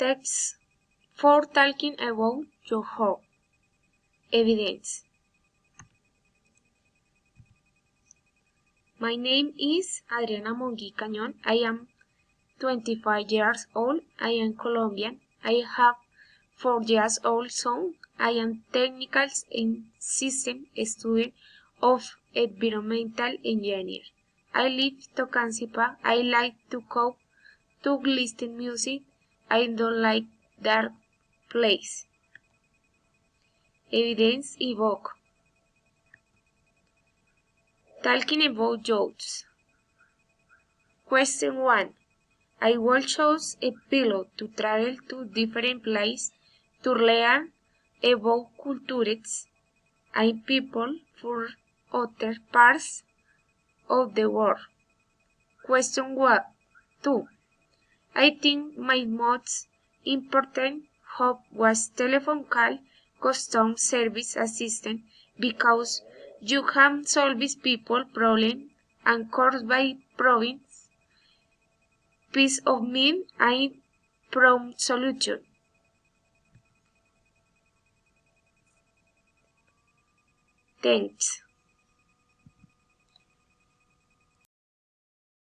Text for talking about your hope. Evidence. My name is Adriana Mongi Cañón. I am 25 years old. I am Colombian. I have 4 years old son. I am technical and system student of environmental engineer. I live Tocancipá. I like to cook, to listen music. I don't like dark place. Evidence evoke. Talking about jokes. Question 1. I will choose a pilot to travel to different places to learn about cultures and people from other parts of the world. Question 2. I think my most important hope was telephone call customer service assistant because you can solve people problem and course by providing peace of mind and prompt solution. Thanks.